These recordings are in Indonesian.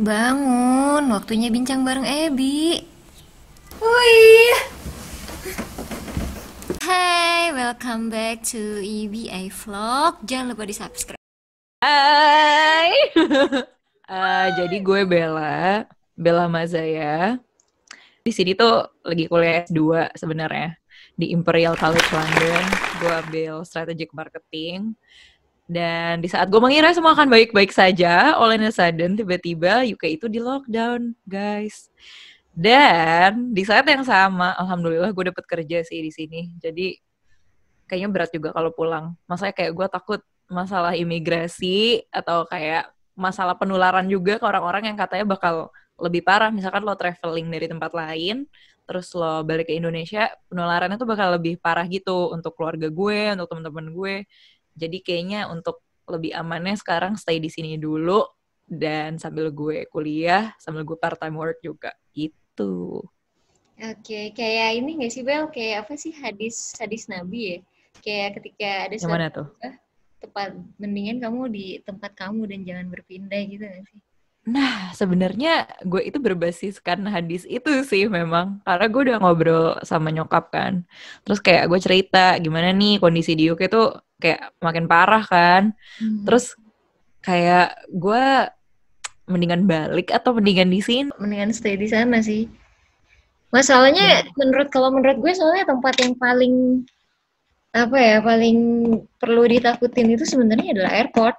Bangun, waktunya bincang bareng Ebi. Wih. Hai, welcome back to EBA Vlog. Jangan lupa di subscribe. Hai. Jadi gue Bella Mazaya. Di sini tuh lagi kuliah S2 sebenarnya di Imperial College London. Gue ambil strategic marketing. Dan di saat gue mengira semua akan baik-baik saja, all in a sudden tiba-tiba UK itu di lockdown, guys. Dan di saat yang sama, alhamdulillah gue dapet kerja sih di sini. Jadi kayaknya berat juga kalau pulang. Maksudnya kayak gue takut masalah imigrasi atau kayak masalah penularan juga ke orang-orang yang katanya bakal lebih parah. Misalkan lo traveling dari tempat lain, terus lo balik ke Indonesia, penularannya tuh bakal lebih parah gitu untuk keluarga gue, untuk teman-teman gue. Jadi kayaknya untuk lebih amannya sekarang stay di sini dulu dan sambil gue kuliah, sambil gue part time work juga gitu. Oke, kayak ini nggak sih Bel? Kayak apa sih hadis Nabi ya? Kayak ketika ada Yang suatu mana tuh? tepat, mendingan kamu di tempat kamu dan jangan berpindah gitu nggak sih? Nah, sebenarnya gue itu berbasiskan hadis itu sih memang. Karena gue udah ngobrol sama nyokap kan. Terus kayak gue cerita gimana nih kondisi di UK tuh kayak makin parah kan. Hmm. Terus kayak gue mendingan balik atau mendingan di sini. Mendingan stay di sana sih. Masalahnya Dan menurut gue soalnya tempat yang paling apa ya, paling perlu ditakutin itu sebenarnya adalah airport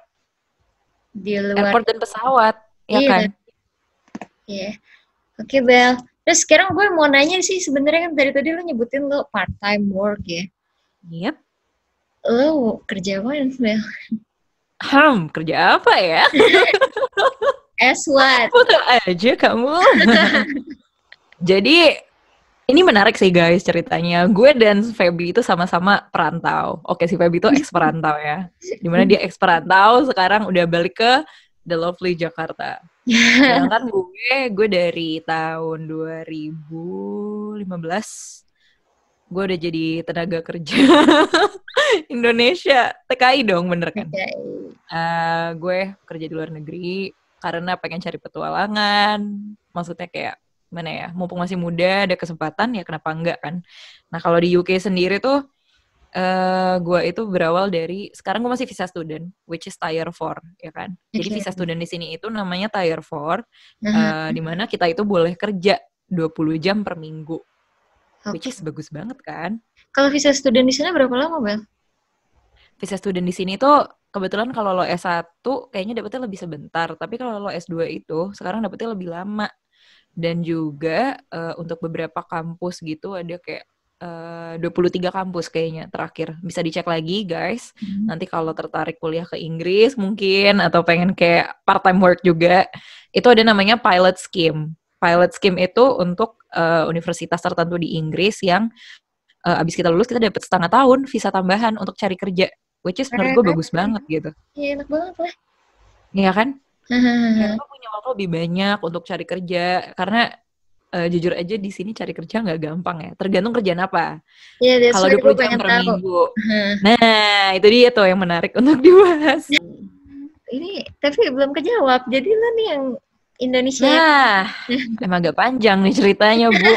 di luar. airport dan pesawat, ya Iya, kan? iya. Oke, Bel. Terus sekarang gue mau nanya sih, sebenarnya kan dari tadi lo nyebutin lo part time work ya. Yep. Lo kerja apa, Bel? Kerja apa ya? As what? Betul aja kamu. Jadi ini menarik sih guys ceritanya. Gue dan Feby itu sama-sama perantau. Oke, si Feby itu ex perantau ya. Dimana dia ex perantau, sekarang udah balik ke the lovely Jakarta. Sedangkan gue dari tahun 2015, gue udah jadi tenaga kerja Indonesia. TKI dong, bener kan? Oke. Gue kerja di luar negeri karena pengen cari petualangan. Maksudnya kayak mana ya, mumpung masih muda ada kesempatan ya kenapa enggak kan. Nah kalau di UK sendiri tuh gue itu berawal dari, sekarang gue masih visa student which is tier 4 ya kan. Jadi Oke. visa student di sini itu namanya tier 4, Aha. di mana kita itu boleh kerja 20 jam per minggu, which Oke. is bagus banget kan. Kalau visa student di sana berapa lama, Bel? Visa student di sini tuh kebetulan kalau lo S1 kayaknya dapetnya lebih sebentar, tapi kalau lo S2 itu sekarang dapetnya lebih lama. Dan juga untuk beberapa kampus gitu ada kayak 23 kampus kayaknya terakhir. Bisa dicek lagi guys. Hmm. Nanti kalau tertarik kuliah ke Inggris mungkin atau pengen kayak part time work juga, itu ada namanya pilot scheme. Pilot scheme itu untuk universitas tertentu di Inggris yang abis kita lulus kita dapat setengah tahun visa tambahan untuk cari kerja, which is menurut gue Keren. bagus banget gitu. Iya, enak banget lah. Iya kan? Kayak Hahaha. lo punya waktu lebih banyak untuk cari kerja, karena jujur aja di sini cari kerja nggak gampang ya. Tergantung kerjaan apa. Iya, that's Kalau why gue 20 jam pengen per tahu. minggu. Hah. Nah, itu dia tuh yang menarik untuk dibahas. Ini tapi belum kejawab. Jadi lo nih yang Indonesia. Nah, emang agak panjang nih ceritanya, Bu.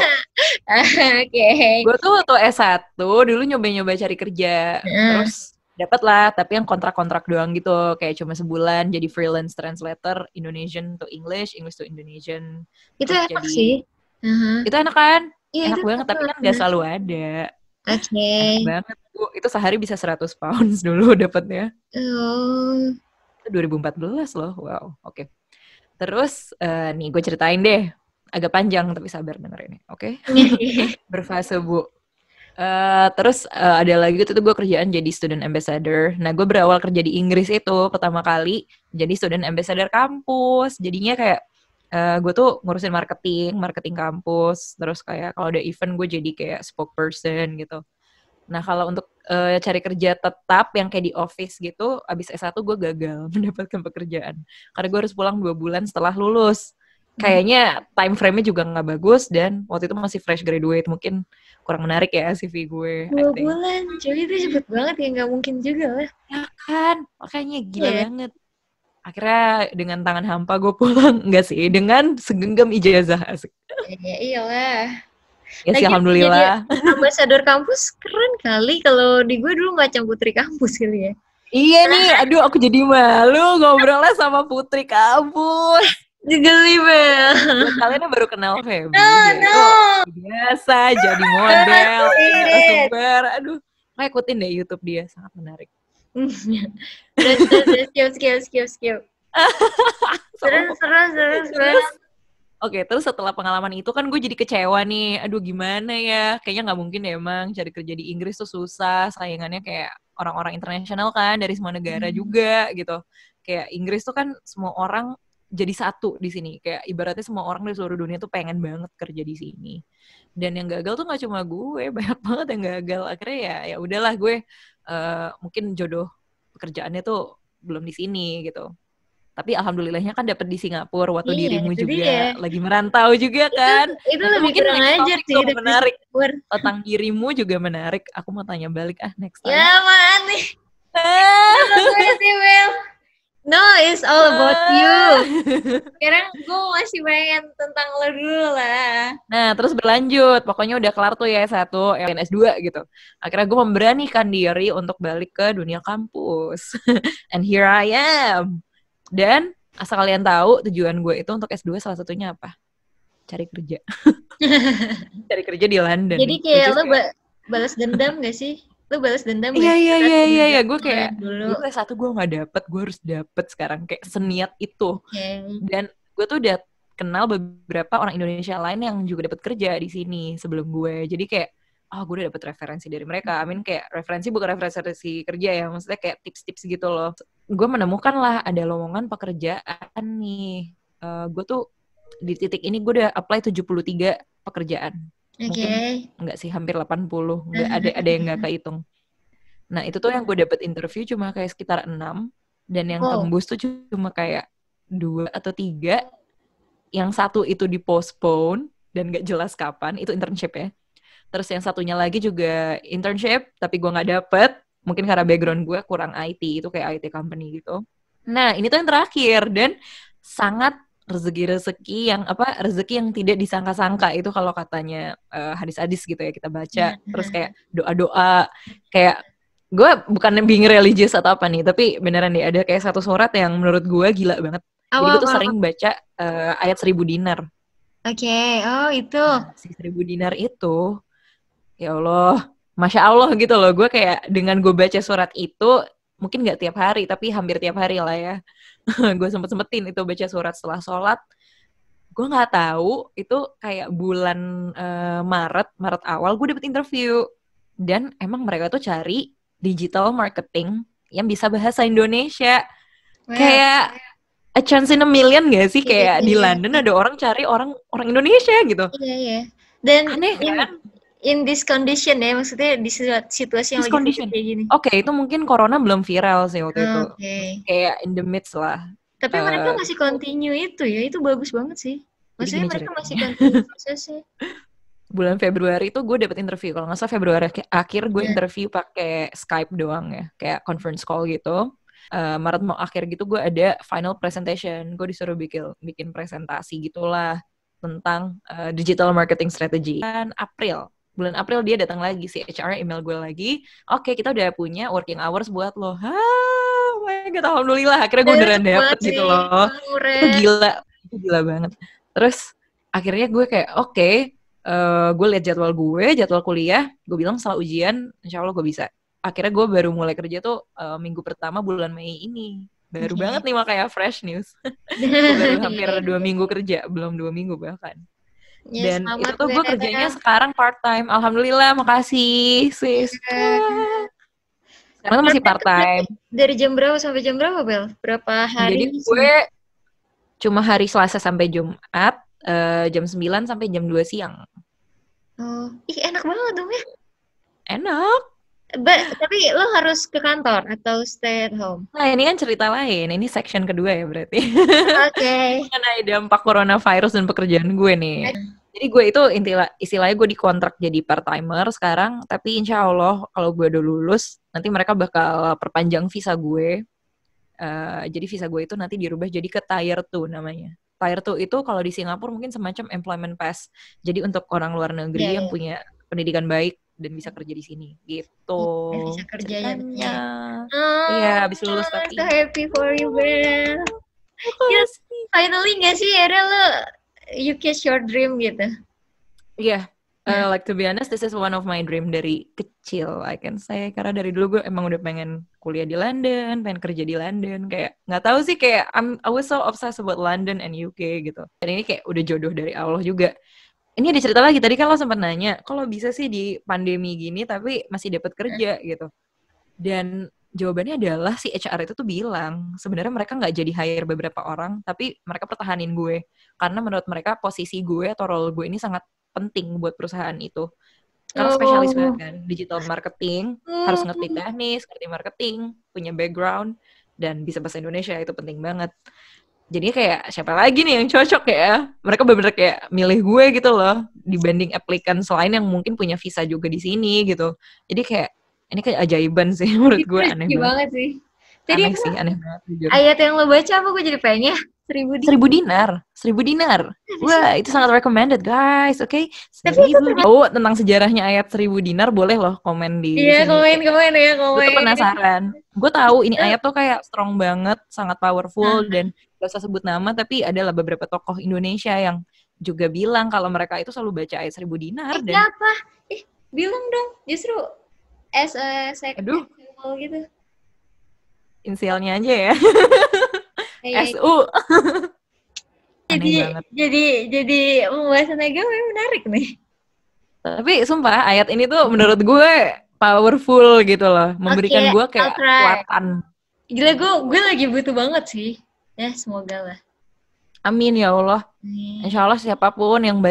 Oke. Gue tuh waktu S1 dulu nyoba-nyoba cari kerja. Heeh. Terus dapat lah, tapi yang kontrak-kontrak doang gitu. Kayak cuma sebulan jadi freelance translator Indonesian to English, English to Indonesian. Itu Terus enak jadi, sih. Heeh. itu enak kan? Iya, itu Enak banget, enak tapi kan gak banget. selalu ada. Oke. Enak banget, Bu. Itu sehari bisa 100 pounds dulu dapatnya. Oh. Itu 2014 loh, wow. Oke. Terus, nih gue ceritain deh. Agak panjang, tapi sabar dengerin ya, oke? Berfase, Bu. Terus ada lagi tuh gue kerjaan jadi student ambassador. Nah, gue berawal kerja di Inggris itu pertama kali jadi student ambassador kampus. Jadinya kayak gue tuh ngurusin marketing kampus. Terus kayak kalau ada event gue jadi kayak spokesperson gitu. Nah, kalau untuk cari kerja tetap yang kayak di office gitu, abis S1 gue gagal mendapatkan pekerjaan. Karena gue harus pulang 2 bulan setelah lulus. Kayaknya time frame-nya juga nggak bagus dan waktu itu masih fresh graduate. Mungkin kurang menarik ya CV gue, I 2 think. bulan, cuy itu cepet banget ya, nggak mungkin juga lah. Ya kan? Makanya gila Iya. banget. akhirnya dengan tangan hampa gue pulang. Enggak sih, dengan segenggam ijazah. Asik. Ya iyalah. Ya sih, Lagi jadi alhamdulillah. ambasador kampus keren kali. Kalau di gue dulu macam putri kampus kali ya. Iya nih, aduh aku jadi malu ngobrolnya sama putri kampus. Geli Bel. Buat kalian yang baru kenal Feby, No, dia no. itu biasa jadi model, Hate it. narasumber. Aduh, lo ikutin deh YouTube dia, sangat menarik. Udah, skip. Terus. Oke, terus setelah pengalaman itu kan gue jadi kecewa nih. Aduh, gimana ya? Kayaknya nggak mungkin deh emang cari kerja di Inggris tuh susah. Saingannya kayak orang-orang internasional kan dari semua negara juga gitu. Kayak Inggris tuh kan semua orang jadi satu di sini. Kayak ibaratnya semua orang di seluruh dunia tuh pengen banget kerja di sini. Dan yang gagal tuh nggak cuma gue, banyak banget yang gagal. Akhirnya ya udahlah gue mungkin jodoh pekerjaannya tuh belum di sini gitu. Tapi alhamdulillahnya kan dapet di Singapura waktu dirimu juga lagi merantau juga kan. Itu lebih mungkin kurang ajar sih. Menarik. Tentang dirimu juga menarik. Aku mau tanya balik next time. Ya man nih. No, it's all about you. Sekarang gue masih pengen tentang lo dulu lah. Nah, terus berlanjut. Pokoknya udah kelar tuh ya S1, S2 gitu. Akhirnya gue memberanikan diri untuk balik ke dunia kampus. And here I am. Dan asal kalian tahu tujuan gue itu untuk S2 salah satunya apa? Cari kerja. Cari kerja di London. Jadi kayak lo balas dendam gak sih? Lo balas dendam gak sih? Iya. Gue kayak dulu S1 gue gak dapet, gue harus dapet sekarang. Kayak seniat itu. Dan gue tuh udah kenal beberapa orang Indonesia lain yang juga dapet kerja di sini sebelum gue. Jadi kayak gue udah dapet referensi dari mereka. Kayak referensi bukan referensi kerja ya, maksudnya kayak tips-tips gitu loh. Gue menemukan lah ada lowongan pekerjaan nih. Gue tuh di titik ini gue udah apply 73 pekerjaan. Mungkin enggak sih, hampir 80. Enggak ada yang enggak kehitung. Nah, itu tuh yang gue dapet interview cuma kayak sekitar 6. Dan yang tembus tuh cuma kayak 2 atau 3. Yang satu itu di-postpone dan gak jelas kapan. Itu internship ya. Terus yang satunya lagi juga internship, tapi gue gak dapet. Mungkin karena background gue kurang IT, itu kayak IT company gitu. Nah, ini tuh yang terakhir. Dan sangat rezeki yang tidak disangka-sangka. Itu kalau katanya hadis-hadis gitu ya, kita baca. Terus kayak doa-doa. Kayak, gue bukan being religious atau apa nih, tapi beneran deh, ada kayak satu surat yang menurut gue gila banget. Jadi gue tuh sering baca ayat 1000 dinar. Itu. Nah, si 1000 dinar itu, ya Allah, Masya Allah gitu loh. Gue kayak dengan gue baca surat itu, mungkin gak tiap hari, tapi hampir tiap hari lah ya. Gue sempet-sempetin itu baca surat setelah sholat. Gue gak tahu itu kayak bulan Maret awal gue dapet interview. Dan emang mereka tuh cari digital marketing yang bisa bahasa Indonesia. Kayak a chance in a million gak sih? Kayak di London ada orang cari orang Indonesia gitu. Iya. Dan aneh kan? In this condition ya, maksudnya di situasi yang lagi kayak gini. Oke, itu mungkin corona belum viral sih waktu itu. Kayak in the midst lah. Tapi mereka masih continue itu ya, itu bagus banget sih. Maksudnya mereka masih continue prosesnya. Bulan Februari itu gue dapet interview. Kalau nggak salah Februari akhir gue interview pakai Skype doang ya, kayak conference call gitu. Maret mau akhir gitu gue ada final presentation. Gue disuruh bikin presentasi gitulah tentang digital marketing strategy. Dan bulan April dia datang lagi, si HR email gue lagi. Oke, kita udah punya working hours buat lo. Oh my God, alhamdulillah. Akhirnya gue beneran dapet gitu loh. Itu gila banget. Terus akhirnya gue kayak gue lihat jadwal kuliah, gue bilang setelah ujian, insya Allah gue bisa. Akhirnya gue baru mulai kerja tuh minggu pertama bulan Mei ini. Baru banget nih, makanya fresh news. Baru hampir 2 minggu kerja, belum 2 minggu bahkan. Dan itu tuh gue kerjanya sekarang part-time. Alhamdulillah, makasih sis. Sekarang masih part-time. Dari jam berapa sampai jam berapa, Bel? Berapa hari? Jadi gue cuma hari Selasa sampai Jumat, jam 9 sampai jam 2 siang. Enak banget dong ya. Enak. Tapi lo harus ke kantor atau stay at home? Nah, ini kan cerita lain. Ini section kedua ya berarti. Mengenai dampak coronavirus dan pekerjaan gue nih. Jadi gue itu istilahnya gue dikontrak jadi part-timer sekarang. Tapi insya Allah kalau gue udah lulus, nanti mereka bakal perpanjang visa gue. Jadi visa gue itu nanti dirubah jadi ke Tier 2 namanya. Tier 2 itu kalau di Singapura mungkin semacam employment pass. Jadi untuk orang luar negeri yang punya pendidikan baik dan bisa kerja di sini gitu. Bisa kerja ceritanya. Oh, Iya, habis lulus tapi. So happy for you, Bel. Yes, finally nggak sih akhirnya lo you catch your dream gitu? Iya. Like to be honest, this is one of my dream dari kecil, I can say. Karena dari dulu gue emang udah pengen kuliah di London, pengen kerja di London. Kayak nggak tahu sih, kayak I was so obsessed about London and UK gitu. Dan ini kayak udah jodoh dari Allah juga. Ini ada cerita lagi, tadi kan lo sempat nanya, kalau bisa sih di pandemi gini tapi masih dapat kerja gitu. Dan jawabannya adalah si HR itu tuh bilang, sebenarnya mereka nggak jadi hire beberapa orang, tapi mereka pertahanin gue. Karena menurut mereka posisi gue atau role gue ini sangat penting buat perusahaan itu. Karena spesialis banget kan, digital marketing, harus ngerti teknis, ngerti marketing, punya background, dan bisa bahasa Indonesia, itu penting banget. Jadi kayak siapa lagi nih yang cocok ya? Mereka bener-bener kayak milih gue gitu loh, dibanding applicant selain yang mungkin punya visa juga di sini gitu. Jadi kayak ini kayak ajaiban sih menurut gue, aneh banget sih. Tadi aneh banget jujur. Ayat yang lo baca apa gue jadi pengen 1.000 dinar. Wah, itu sangat recommended guys, oke? Okay? Tentang sejarahnya ayat 1.000 dinar boleh loh komen di sini. Iya, komen ya. Gue tuh penasaran. Gue tahu ini ayat tuh kayak strong banget, sangat powerful dan gak usah sebut nama, tapi adalah beberapa tokoh Indonesia yang juga bilang kalau mereka itu selalu baca ayat 1.000 dinar. Dan siapa? Bilang dong, justru as a second gitu. Inisialnya aja ya. SU. Jadi pembahasan agama menarik nih. Tapi sumpah ayat ini tuh menurut gue powerful gitu loh, memberikan gue kayak kekuatan. Gila, gue lagi butuh banget sih. Ya semoga lah. Amin ya Allah. Insya Allah siapapun yang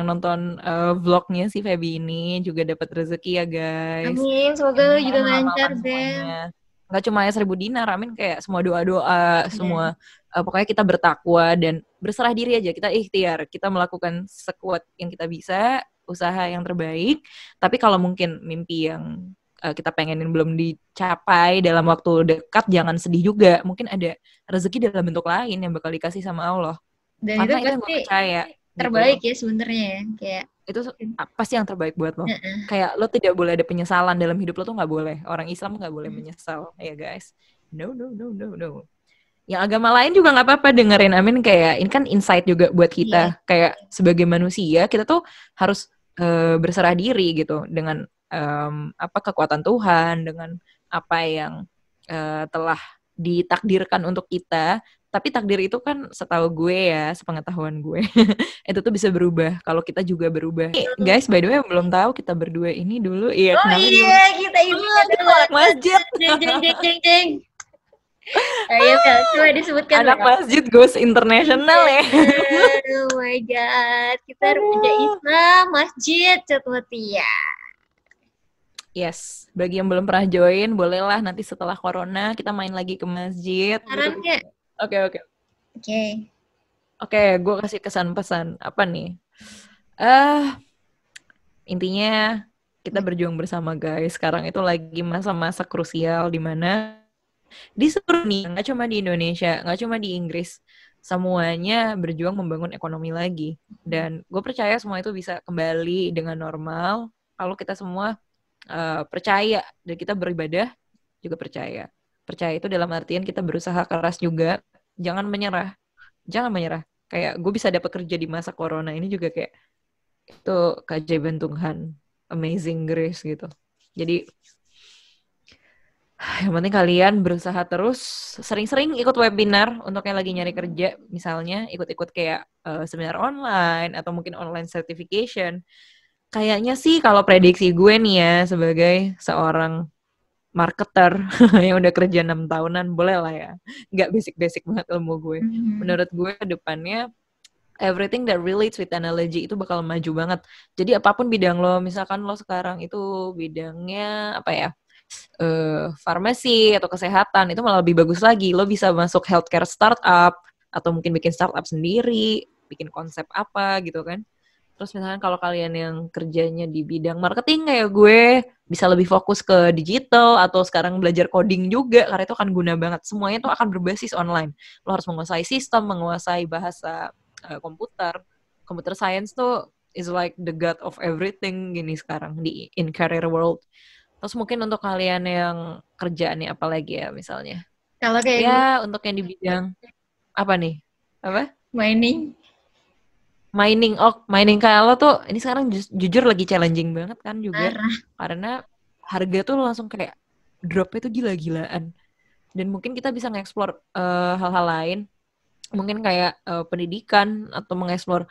nonton vlognya si Feby ini juga dapat rezeki ya guys. Amin, semoga lo juga lancar deh. Gak cuma 1.000 dinar, amin, kayak semua doa-doa, semua pokoknya kita bertakwa dan berserah diri aja, kita ikhtiar, kita melakukan sekuat yang kita bisa, usaha yang terbaik. Tapi kalau mungkin mimpi yang kita pengenin belum dicapai dalam waktu dekat, jangan sedih juga. Mungkin ada rezeki dalam bentuk lain yang bakal dikasih sama Allah. Dan karena itu pasti percaya, terbaik gitu ya sebenarnya ya. Kayak itu pasti yang terbaik buat lo. Kayak lo tidak boleh ada penyesalan dalam hidup lo, tuh nggak boleh. Orang Islam nggak boleh menyesal, ya guys. No. Yang agama lain juga nggak apa-apa dengerin, amin. Kayak ini kan insight juga buat kita. Kayak sebagai manusia kita tuh harus berserah diri gitu dengan kekuatan Tuhan, dengan apa yang telah ditakdirkan untuk kita. Tapi takdir itu kan setahu gue ya, sepengetahuan gue, itu tuh bisa berubah kalau kita juga berubah. Guys, by the way, belum tahu kita berdua ini dulu. Iya, kita ini adalah masjid. Jeng. Ayo, coba disebutkan. Anak masjid goes international ya. Oh my god, kita remaja Islam, masjid Cetwetia. Yes, bagi yang belum pernah join, bolehlah nanti setelah corona kita main lagi ke masjid. Sarannya. Oke, gue kasih kesan-pesan apa nih? Intinya kita berjuang bersama guys. Sekarang itu lagi masa-masa krusial di mana di seluruh dunia, nggak cuma di Indonesia, nggak cuma di Inggris, semuanya berjuang membangun ekonomi lagi. Dan gue percaya semua itu bisa kembali dengan normal kalau kita semua percaya dan kita beribadah juga percaya. Percaya itu dalam artian kita berusaha keras juga. Jangan menyerah. Kayak gue bisa dapat kerja di masa corona ini juga kayak itu keajaiban Tuhan, amazing grace gitu. Jadi yang penting kalian berusaha terus, sering-sering ikut webinar untuk yang lagi nyari kerja, misalnya ikut-ikut kayak seminar online atau mungkin online certification. Kayaknya sih kalau prediksi gue nih ya sebagai seorang marketer yang udah kerja 6 tahunan, boleh lah ya. Nggak basic-basic banget ilmu gue. Menurut gue ke depannya, everything that relates with analogy itu bakal maju banget. Jadi apapun bidang lo, misalkan lo sekarang itu bidangnya apa ya, farmasi atau kesehatan, itu malah lebih bagus lagi. Lo bisa masuk healthcare startup, atau mungkin bikin startup sendiri, bikin konsep apa gitu kan. Terus misalkan kalau kalian yang kerjanya di bidang marketing kayak gue, bisa lebih fokus ke digital atau sekarang belajar coding juga karena itu akan guna banget. Semuanya itu akan berbasis online. Lo harus menguasai sistem, menguasai bahasa komputer. Computer science tuh is like the god of everything gini sekarang di in career world. Terus mungkin untuk kalian yang kerjaannya apa lagi ya misalnya? Kalau kayak gue Ya, untuk yang di bidang apa nih? Apa? mining, Mining. Oh, mining kayak lo tuh ini sekarang jujur lagi challenging banget kan juga. parah. Karena harga tuh langsung kayak dropnya tuh gila-gilaan. Dan mungkin kita bisa nge-explore hal-hal lain. Mungkin kayak pendidikan atau mengeksplor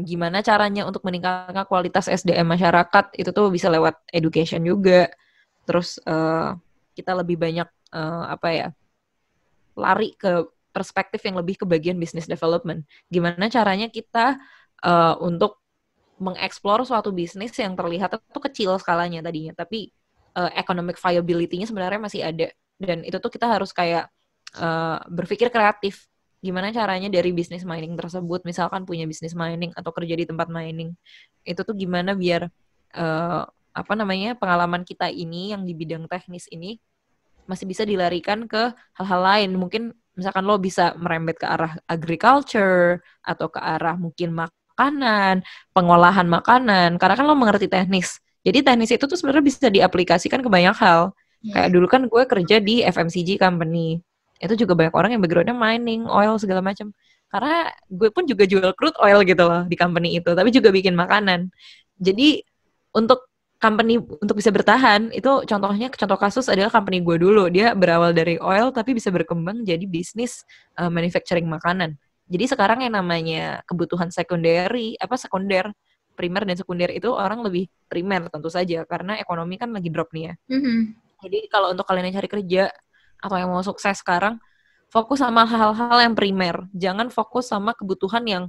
gimana caranya untuk meningkatkan kualitas SDM masyarakat. Itu tuh bisa lewat education juga. Terus kita lebih banyak apa ya, lari ke perspektif yang lebih ke bagian business development. Gimana caranya kita untuk mengeksplor suatu bisnis yang terlihat itu kecil skalanya tadinya, tapi economic viability-nya sebenarnya masih ada. Dan itu tuh kita harus kayak berpikir kreatif. Gimana caranya dari bisnis mining tersebut, misalkan punya bisnis mining atau kerja di tempat mining, itu tuh gimana biar apa namanya pengalaman kita ini yang di bidang teknis ini masih bisa dilarikan ke hal-hal lain. Mungkin misalkan lo bisa merembet ke arah agriculture atau ke arah mungkin makanan, pengolahan makanan. Karena kan lo mengerti teknis. Jadi teknis itu tuh sebenarnya bisa diaplikasikan ke banyak hal. Kayak Yeah. dulu kan gue kerja di FMCG company. Itu juga banyak orang yang backgroundnya mining, oil, segala macam. Karena gue pun juga jual crude oil gitu loh di company itu. Tapi juga bikin makanan. Jadi untuk company untuk bisa bertahan itu contoh kasus adalah company gue dulu, dia berawal dari oil tapi bisa berkembang jadi bisnis manufacturing makanan. Jadi sekarang yang namanya kebutuhan sekunder, primer dan sekunder itu orang lebih primer tentu saja karena ekonomi kan lagi drop nih ya. Mhm. Jadi kalau untuk kalian yang cari kerja atau yang mau sukses sekarang, fokus sama hal-hal yang primer, jangan fokus sama kebutuhan yang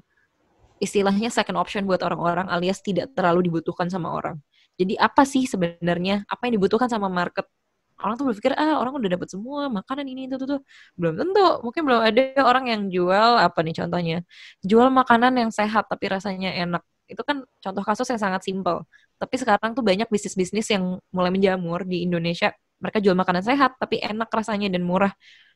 istilahnya second option buat orang-orang alias tidak terlalu dibutuhkan sama orang. Jadi apa sih sebenarnya apa yang dibutuhkan sama market? Orang tuh berpikir orang udah dapat semua makanan ini itu tuh. Belum tentu. Mungkin belum ada orang yang jual apa nih contohnya? Jual makanan yang sehat tapi rasanya enak. Itu kan contoh kasus yang sangat simpel. Tapi sekarang tuh banyak bisnis-bisnis yang mulai menjamur di Indonesia. Mereka jual makanan sehat tapi enak rasanya dan murah.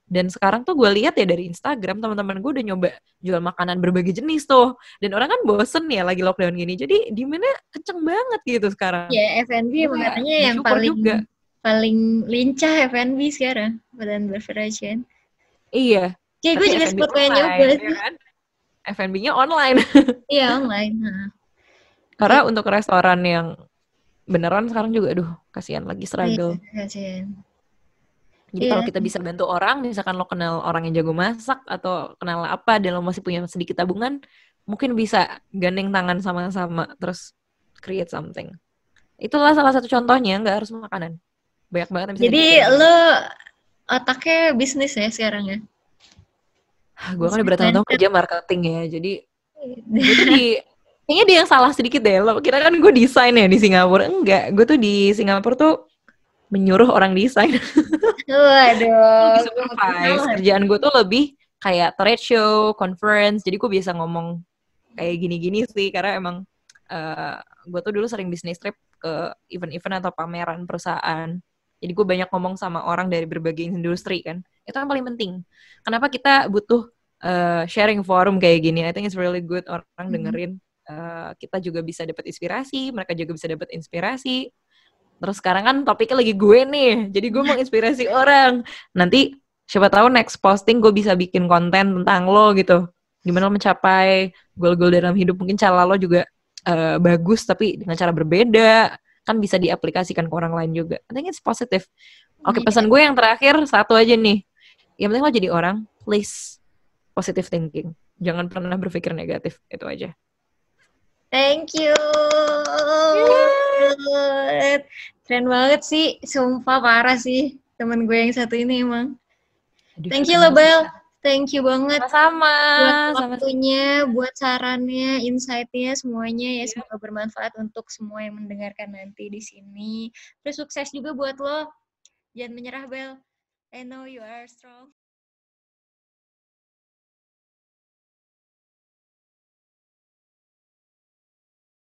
Dan sekarang tuh gue lihat ya dari Instagram teman-teman gue udah nyoba jual makanan berbagai jenis tuh. Dan orang kan bosen ya lagi lockdown gini. Jadi demandnya kenceng banget gitu sekarang. Ya F&B Gue emang kayak katanya yang bersyukur paling juga. paling lincah F&B sekarang dan beverage kan. Iya. Kayak gue Tapi juga F&B sempet pengen nyoba online, ya sih. kan? F&B-nya online. Iya online. Nah. Karena Kayak untuk restoran yang beneran sekarang juga, aduh, kasihan lagi iya struggle. kasihan. Jadi kalau Iya. kita bisa bantu orang, misalkan lo kenal orang yang jago masak atau kenal apa dan lo masih punya sedikit tabungan, mungkin bisa gandeng tangan sama-sama terus create something. Itulah salah satu contohnya, nggak harus makanan. Banyak banget yang bisa Jadi dipikirin orang. lo otaknya bisnis ya sekarang ya? Gue kan udah Bisnis bertahun-tahun mindset. kerja marketing ya, jadi gue tuh kayaknya dia yang salah sedikit deh. Lo kira kan gue desain ya di Singapura? Enggak, gue tuh di Singapura tuh menyuruh orang desain. Lebih Waduh, gue makin supervise. salah. Kerjaan gue tuh lebih kayak trade show, conference. Jadi gue biasa ngomong kayak gini-gini sih karena emang uh, gue tuh dulu sering bisnis trip ke event-event atau pameran perusahaan. Jadi gue banyak ngomong sama orang dari berbagai industri kan. Itu yang paling penting. Kenapa kita butuh sharing forum kayak gini? I think it's really good orang dengerin. Kita juga bisa dapat inspirasi, mereka juga bisa dapat inspirasi. Terus sekarang kan topiknya lagi gue nih, jadi gue menginspirasi orang. Nanti siapa tahu next posting gue bisa bikin konten tentang lo gitu. Gimana lo mencapai goal-goal dalam hidup, mungkin cara lo juga bagus tapi dengan cara berbeda. Kan bisa diaplikasikan ke orang lain juga. I think it's positive. Oke, Iya. pesan gue yang terakhir satu aja nih. Yang penting lo jadi orang, please positive thinking. Jangan pernah berpikir negatif, itu aja. Thank you. Keren banget sih, sumpah parah sih temen gue yang satu ini emang. Aduh, Thank you loh emosi. Bel, thank you banget Sama-sama. buat Sama-sama. waktunya, buat sarannya, insight-nya semuanya ya. Yeah. Semoga bermanfaat untuk semua yang mendengarkan nanti di sini. Terus sukses juga buat lo. Jangan menyerah Bel. I know you are strong.